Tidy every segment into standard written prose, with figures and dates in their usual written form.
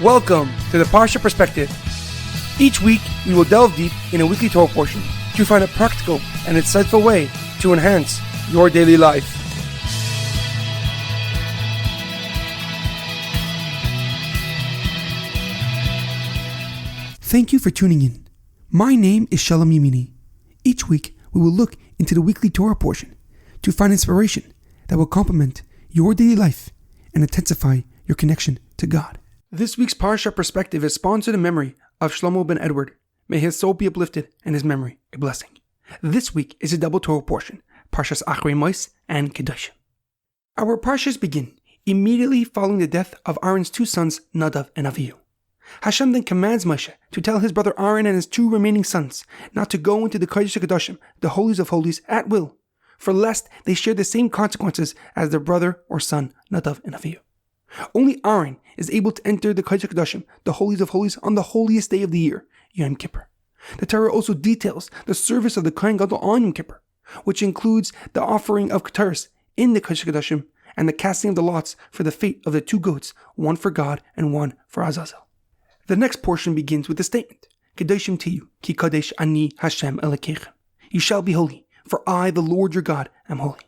Welcome to the Parsha Perspective. Each week, we will delve deep in a weekly Torah portion to find a practical and insightful way to enhance your daily life. Thank you for tuning in. My name is Shalom Yemini. Each week, we will look into the weekly Torah portion to find inspiration that will complement your daily life and intensify your connection to God. This week's Parsha Perspective is sponsored in memory of Shlomo ben Edward. May his soul be uplifted and his memory a blessing. This week is a double Torah portion, Parshas Acharei Mos and Kedoshim. Our Parshas begin immediately following the death of Aaron's two sons, Nadav and Avihu. Hashem then commands Moshe to tell his brother Aaron and his two remaining sons not to go into the Holy of Holies, the Holies of Holies, at will, for lest they share the same consequences as their brother or son, Nadav and Avihu. Only Aaron is able to enter the Holy of Holies, the Holies of Holies, on the holiest day of the year, Yom Kippur. The Torah also details the service of the Kohen Gadol on Yom Kippur, which includes the offering of Keteris in the Holy of Holies and the casting of the lots for the fate of the two goats, one for God and one for Azazel. The next portion begins with the statement, Kedoshim Tiyu, Ki Kadesh Ani Hashem Elokeichem. You shall be holy, for I, the Lord your God, am holy.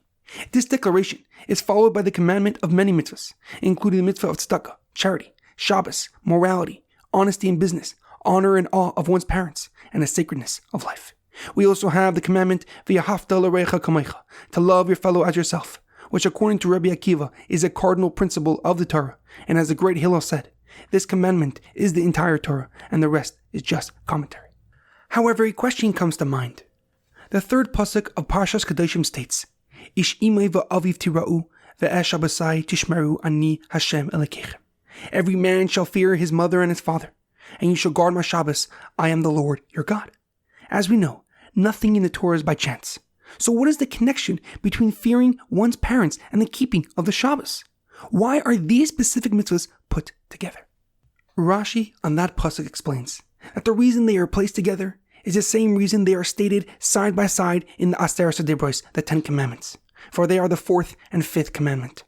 This declaration is followed by the commandment of many mitzvahs, including the mitzvah of tzedakah, charity, Shabbos, morality, honesty in business, honor and awe of one's parents, and the sacredness of life. We also have the commandment V'yahavta l'recha kamecha, to love your fellow as yourself, which according to Rabbi Akiva is a cardinal principle of the Torah, and as the great Hillel said, this commandment is the entire Torah, and the rest is just commentary. However, a question comes to mind. The third pasuk of Parshas Kedoshim states, Ish imay va'aviv tira'u, ve'esh abasai tishmeru ani Hashem Elokeichem. Every man shall fear his mother and his father, and you shall guard my Shabbos, I am the Lord your God. As we know, nothing in the Torah is by chance. So what is the connection between fearing one's parents and the keeping of the Shabbos? Why are these specific mitzvahs put together? Rashi on that pasuk explains that the reason they are placed together is the same reason they are stated side by side in the Aseret Debros, the 10 Commandments, for they are the 4th and 5th commandment.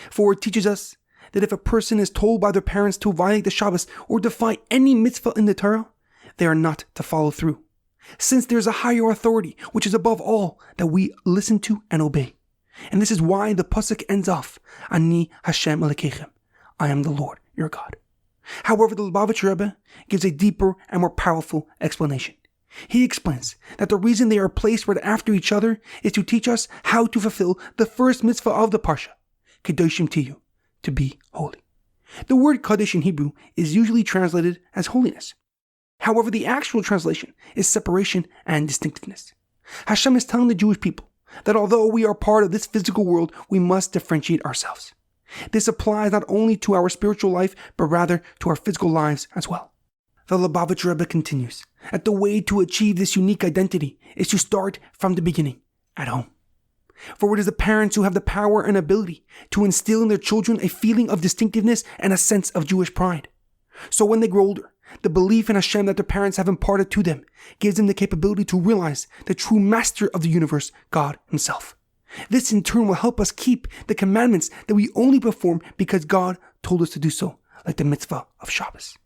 For it teaches us that if a person is told by their parents to violate the Shabbos or defy any mitzvah in the Torah, they are not to follow through, since there is a higher authority, which is above all, that we listen to and obey. And this is why the pasuk ends off, Ani Hashem Elokeichem, I am the Lord your God. However, the Lubavitcher Rebbe gives a deeper and more powerful explanation. He explains that the reason they are placed right after each other is to teach us how to fulfill the first mitzvah of the Parsha, Kedoshim Tiyu, to be holy. The word Kadosh in Hebrew is usually translated as holiness. However, the actual translation is separation and distinctiveness. Hashem is telling the Jewish people that although we are part of this physical world, we must differentiate ourselves. This applies not only to our spiritual life, but rather to our physical lives as well. The Lubavitcher Rebbe continues that the way to achieve this unique identity is to start from the beginning, at home. For it is the parents who have the power and ability to instill in their children a feeling of distinctiveness and a sense of Jewish pride. So when they grow older, the belief in Hashem that their parents have imparted to them gives them the capability to realize the true master of the universe, God Himself. This in turn will help us keep the commandments that we only perform because God told us to do so, like the mitzvah of Shabbos.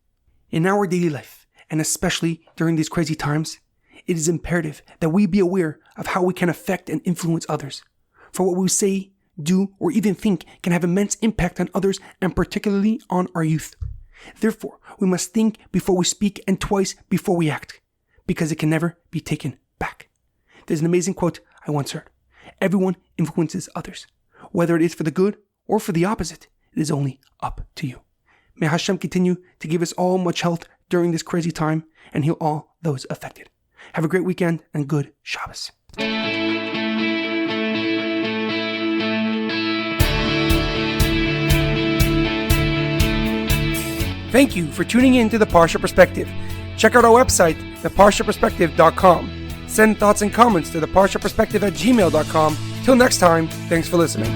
In our daily life, and especially during these crazy times, it is imperative that we be aware of how we can affect and influence others. For what we say, do, or even think can have immense impact on others and particularly on our youth. Therefore, we must think before we speak and twice before we act, because it can never be taken back. There's an amazing quote I once heard. Everyone influences others. Whether it is for the good or for the opposite, it is only up to you. May Hashem continue to give us all much health during this crazy time and heal all those affected. Have a great weekend and good Shabbos. Thank you for tuning in to the Parsha Perspective. Check out our website, theparshaperspective.com. Send thoughts and comments to theparshaperspective@gmail.com. Till next time, thanks for listening.